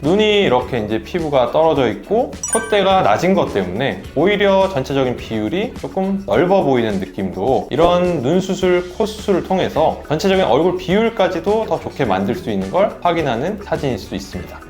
눈이 이렇게 이제 피부가 떨어져 있고 콧대가 낮은 것 때문에 오히려 전체적인 비율이 조금 넓어 보이는 느낌도 이런 눈 수술, 코 수술을 통해서 전체적인 얼굴 비율까지도 더 좋게 만들 수 있는 걸 확인하는 사진일 수 있습니다.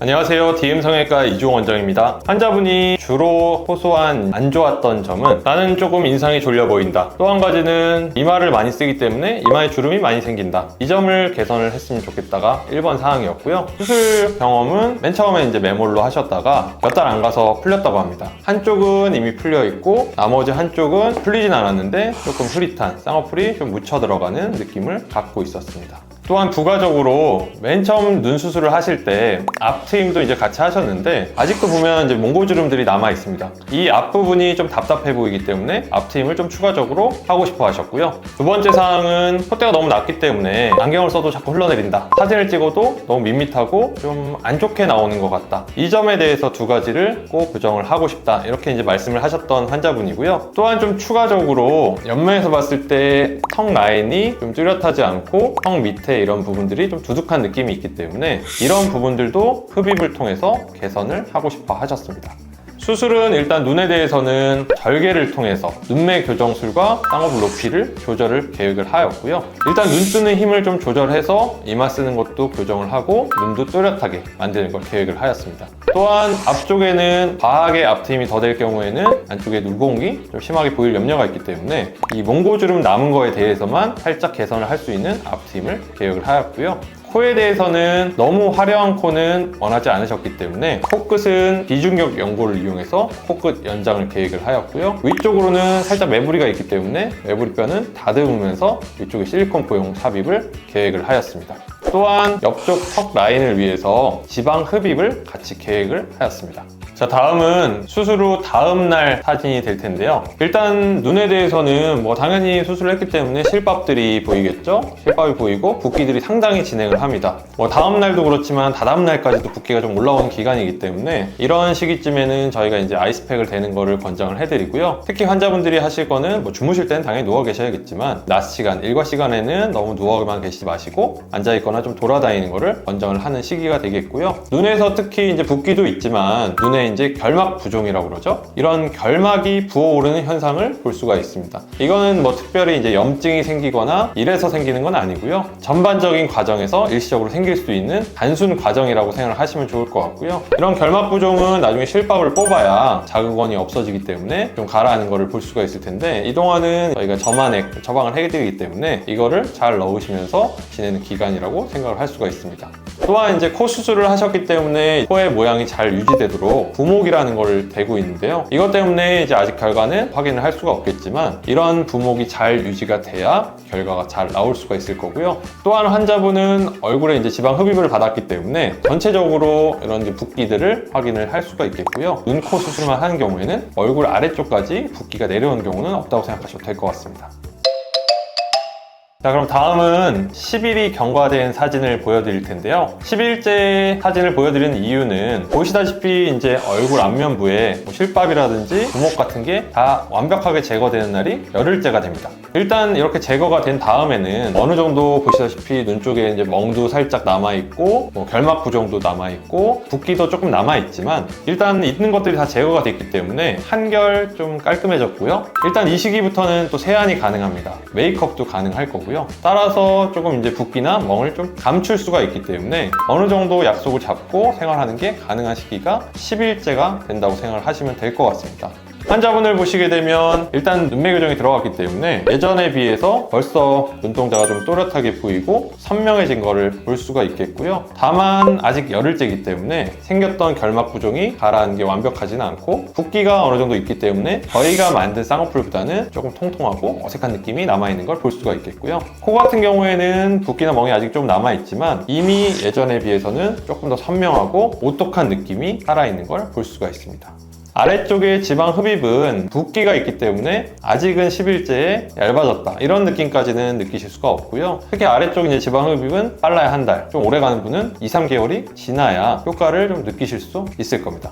안녕하세요. DM성형외과 이주홍 원장입니다. 환자분이 주로 호소한 안 좋았던 점은 나는 조금 인상이 졸려 보인다. 또 한 가지는 이마를 많이 쓰기 때문에 이마에 주름이 많이 생긴다. 이 점을 개선을 했으면 좋겠다가 1번 사항이었고요. 수술 경험은 맨 처음에 이제 매몰로 하셨다가 몇 달 안 가서 풀렸다고 합니다. 한쪽은 이미 풀려 있고 나머지 한쪽은 풀리진 않았는데 조금 흐릿한 쌍꺼풀이 좀 묻혀 들어가는 느낌을 갖고 있었습니다. 또한 부가적으로 맨 처음 눈 수술을 하실 때 앞트임도 이제 같이 하셨는데 아직도 보면 이제 몽고주름들이 남아 있습니다. 이 앞부분이 좀 답답해 보이기 때문에 앞트임을 좀 추가적으로 하고 싶어 하셨고요. 두 번째 사항은 콧대가 너무 낮기 때문에 안경을 써도 자꾸 흘러내린다. 사진을 찍어도 너무 밋밋하고 좀 안 좋게 나오는 것 같다. 이 점에 대해서 두 가지를 꼭 교정을 하고 싶다. 이렇게 이제 말씀을 하셨던 환자분이고요. 또한 좀 추가적으로 옆면에서 봤을 때 턱 라인이 좀 뚜렷하지 않고 턱 밑에 이런 부분들이 좀 두둑한 느낌이 있기 때문에 이런 부분들도 흡입을 통해서 개선을 하고 싶어 하셨습니다. 수술은 일단 눈에 대해서는 절개를 통해서 눈매 교정술과 쌍꺼풀 높이를 조절을 계획을 하였고요. 일단 눈 뜨는 힘을 좀 조절해서 이마 쓰는 것도 교정을 하고 눈도 또렷하게 만드는 걸 계획을 하였습니다. 또한 앞쪽에는 과하게 앞트임이 더 될 경우에는 안쪽에 눈공이 좀 심하게 보일 염려가 있기 때문에 이 몽고주름 남은 거에 대해서만 살짝 개선을 할 수 있는 앞트임을 계획을 하였고요. 코에 대해서는 너무 화려한 코는 원하지 않으셨기 때문에 코끝은 비중격 연고를 이용해서 코끝 연장을 계획을 하였고요. 위쪽으로는 살짝 매부리가 있기 때문에 매부리뼈는 다듬으면서 위쪽에 실리콘 포용 삽입을 계획을 하였습니다. 또한 옆쪽 턱 라인을 위해서 지방 흡입을 같이 계획을 하였습니다. 자, 다음은 수술 후 다음날 사진이 될 텐데요. 일단 눈에 대해서는 뭐 당연히 수술을 했기 때문에 실밥들이 보이겠죠? 실밥이 보이고 붓기들이 상당히 진행을 합니다. 뭐 다음날도 그렇지만 다다음날까지도 붓기가 좀 올라오는 기간이기 때문에 이런 시기쯤에는 저희가 이제 아이스팩을 대는 거를 권장을 해드리고요. 특히 환자분들이 하실 거는 뭐 주무실 때는 당연히 누워 계셔야겠지만 낮 시간, 일과 시간에는 너무 누워만 계시지 마시고 앉아있거나 좀 돌아다니는 거를 권장을 하는 시기가 되겠고요. 눈에서 특히 이제 붓기도 있지만 눈에 이제 결막 부종이라고 그러죠. 이런 결막이 부어오르는 현상을 볼 수가 있습니다. 이거는 뭐 특별히 이제 염증이 생기거나 이래서 생기는 건 아니고요. 전반적인 과정에서 일시적으로 생길 수 있는 단순 과정이라고 생각을 하시면 좋을 것 같고요. 이런 결막 부종은 나중에 실밥을 뽑아야 자극원이 없어지기 때문에 좀 가라앉는 거를 볼 수가 있을 텐데 이동안은 저희가 저만액 처방을 해드리기 때문에 이거를 잘 넣으시면서 지내는 기간이라고 생각을 할 수가 있습니다. 또한 이제 코 수술을 하셨기 때문에 코의 모양이 잘 유지되도록 부목이라는 걸 대고 있는데요. 이것 때문에 이제 아직 결과는 확인을 할 수가 없겠지만 이런 부목이 잘 유지가 돼야 결과가 잘 나올 수가 있을 거고요. 또한 환자분은 얼굴에 이제 지방 흡입을 받았기 때문에 전체적으로 이런 이제 붓기들을 확인을 할 수가 있겠고요. 눈, 코 수술만 하는 경우에는 얼굴 아래쪽까지 붓기가 내려오는 경우는 없다고 생각하시면 될 것 같습니다. 자, 그럼 다음은 10일이 경과된 사진을 보여드릴 텐데요. 10일째 사진을 보여드리는 이유는 보시다시피 이제 얼굴 안면부에 뭐 실밥이라든지 부목 같은 게 다 완벽하게 제거되는 날이 열흘째가 됩니다. 일단 이렇게 제거가 된 다음에는 어느 정도 보시다시피 눈 쪽에 이제 멍도 살짝 남아있고 뭐 결막 부종도 남아있고 붓기도 조금 남아있지만 일단 있는 것들이 다 제거가 됐기 때문에 한결 좀 깔끔해졌고요. 일단 이 시기부터는 또 세안이 가능합니다. 메이크업도 가능할 거고요. 따라서 조금 이제 붓기나 멍을 좀 감출 수가 있기 때문에 어느 정도 약속을 잡고 생활하는 게 가능한 시기가 10일째가 된다고 생각을 하시면 될 것 같습니다. 환자분을 보시게 되면 일단 눈매 교정이 들어갔기 때문에 예전에 비해서 벌써 눈동자가 좀 또렷하게 보이고 선명해진 거를 볼 수가 있겠고요. 다만 아직 열흘째이기 때문에 생겼던 결막 부종이 가라앉은 게 완벽하지는 않고 붓기가 어느 정도 있기 때문에 저희가 만든 쌍꺼풀보다는 조금 통통하고 어색한 느낌이 남아있는 걸 볼 수가 있겠고요. 코 같은 경우에는 붓기나 멍이 아직 좀 남아있지만 이미 예전에 비해서는 조금 더 선명하고 오똑한 느낌이 살아있는 걸 볼 수가 있습니다. 아래쪽에 지방 흡입은 붓기가 있기 때문에 아직은 10일째에 얇아졌다 이런 느낌까지는 느끼실 수가 없고요. 특히 아래쪽 이제 지방 흡입은 빨라야 한 달, 좀 오래 가는 분은 2, 3개월이 지나야 효과를 좀 느끼실 수 있을 겁니다.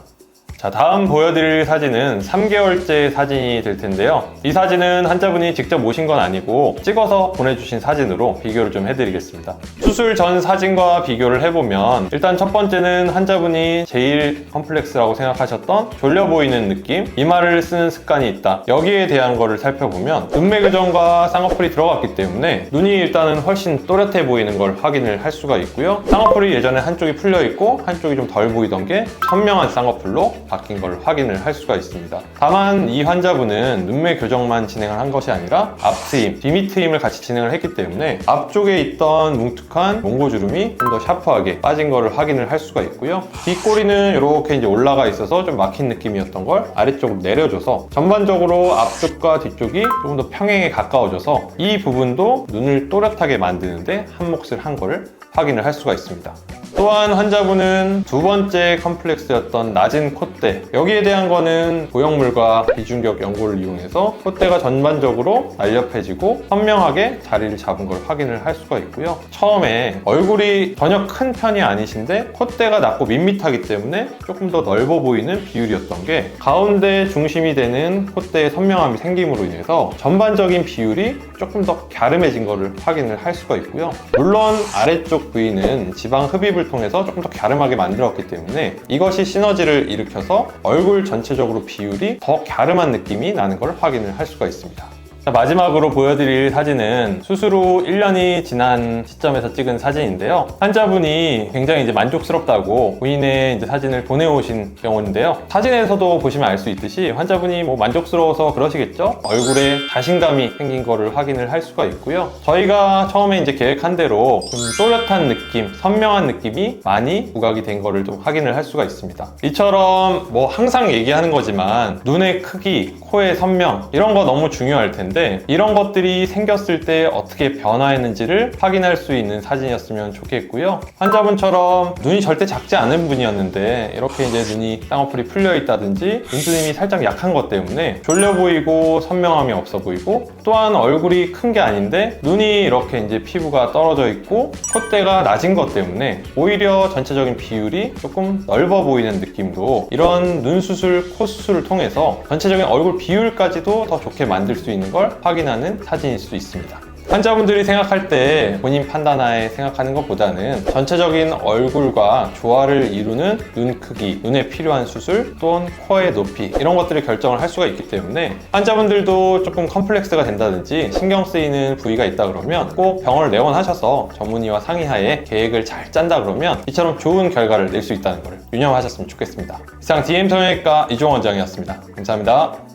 자, 다음 보여드릴 사진은 3개월째 사진이 될 텐데요. 이 사진은 환자분이 직접 오신 건 아니고 찍어서 보내주신 사진으로 비교를 좀 해드리겠습니다. 수술 전 사진과 비교를 해보면 일단 첫 번째는 환자분이 제일 컴플렉스라고 생각하셨던 졸려 보이는 느낌, 이마를 쓰는 습관이 있다. 여기에 대한 거를 살펴보면 눈매 교정과 쌍꺼풀이 들어갔기 때문에 눈이 일단은 훨씬 또렷해 보이는 걸 확인을 할 수가 있고요. 쌍꺼풀이 예전에 한쪽이 풀려 있고 한쪽이 좀 덜 보이던 게 선명한 쌍꺼풀로 바뀐 걸 확인을 할 수가 있습니다. 다만 이 환자분은 눈매 교정만 진행을 한 것이 아니라 앞트임, 뒤밑트임을 같이 진행을 했기 때문에 앞쪽에 있던 뭉툭한 몽고주름이 좀 더 샤프하게 빠진 거를 확인을 할 수가 있고요. 뒷꼬리는 이렇게 이제 올라가 있어서 좀 막힌 느낌이었던 걸 아래쪽으로 내려줘서 전반적으로 앞쪽과 뒤쪽이 조금 더 평행에 가까워져서 이 부분도 눈을 또렷하게 만드는데 한 몫을 한 거를 확인을 할 수가 있습니다. 또한 환자분은 두 번째 컴플렉스였던 낮은 콧대, 여기에 대한 거는 고형물과 비중격 연고를 이용해서 콧대가 전반적으로 날렵해지고 선명하게 자리를 잡은 걸 확인을 할 수가 있고요. 처음에 얼굴이 전혀 큰 편이 아니신데 콧대가 낮고 밋밋하기 때문에 조금 더 넓어 보이는 비율이었던 게 가운데 중심이 되는 콧대의 선명함이 생김으로 인해서 전반적인 비율이 조금 더 갸름해진 거를 확인을 할 수가 있고요. 물론 아래쪽 부위는 지방 흡입을 통해서 조금 더 갸름하게 만들었기 때문에 이것이 시너지를 일으켜서 얼굴 전체적으로 비율이 더 갸름한 느낌이 나는 걸 확인을 할 수가 있습니다. 자, 마지막으로 보여드릴 사진은 수술 후 1년이 지난 시점에서 찍은 사진인데요. 환자분이 굉장히 이제 만족스럽다고 본인의 이제 사진을 보내오신 경우인데요. 사진에서도 보시면 알 수 있듯이 환자분이 뭐 만족스러워서 그러시겠죠? 얼굴에 자신감이 생긴 거를 확인을 할 수가 있고요. 저희가 처음에 이제 계획한 대로 좀 또렷한 느낌, 선명한 느낌이 많이 부각이 된 거를 좀 확인을 할 수가 있습니다. 이처럼 뭐 항상 얘기하는 거지만 눈의 크기, 코의 선명 이런 거 너무 중요할 텐데 이런 것들이 생겼을 때 어떻게 변화했는지를 확인할 수 있는 사진이었으면 좋겠고요. 환자분처럼 눈이 절대 작지 않은 분이었는데 이렇게 이제 눈이 쌍꺼풀이 풀려 있다든지 눈두림이 살짝 약한 것 때문에 졸려 보이고 선명함이 없어 보이고 또한 얼굴이 큰 게 아닌데 눈이 이렇게 이제 피부가 떨어져 있고 콧대가 낮은 것 때문에 오히려 전체적인 비율이 조금 넓어 보이는 느낌도 이런 눈 수술, 코 수술을 통해서 전체적인 얼굴 비율까지도 더 좋게 만들 수 있는 걸 확인하는 사진일 수 있습니다. 환자분들이 생각할 때 본인 판단하에 생각하는 것보다는 전체적인 얼굴과 조화를 이루는 눈 크기, 눈에 필요한 수술, 또는 코의 높이 이런 것들을 결정을 할 수가 있기 때문에 환자분들도 조금 컴플렉스가 된다든지 신경 쓰이는 부위가 있다 그러면 꼭 병원을 내원하셔서 전문의와 상의하에 계획을 잘 짠다 그러면 이처럼 좋은 결과를 낼 수 있다는 걸 유념하셨으면 좋겠습니다. 이상 DM 성형외과 이종원 원장이었습니다. 감사합니다.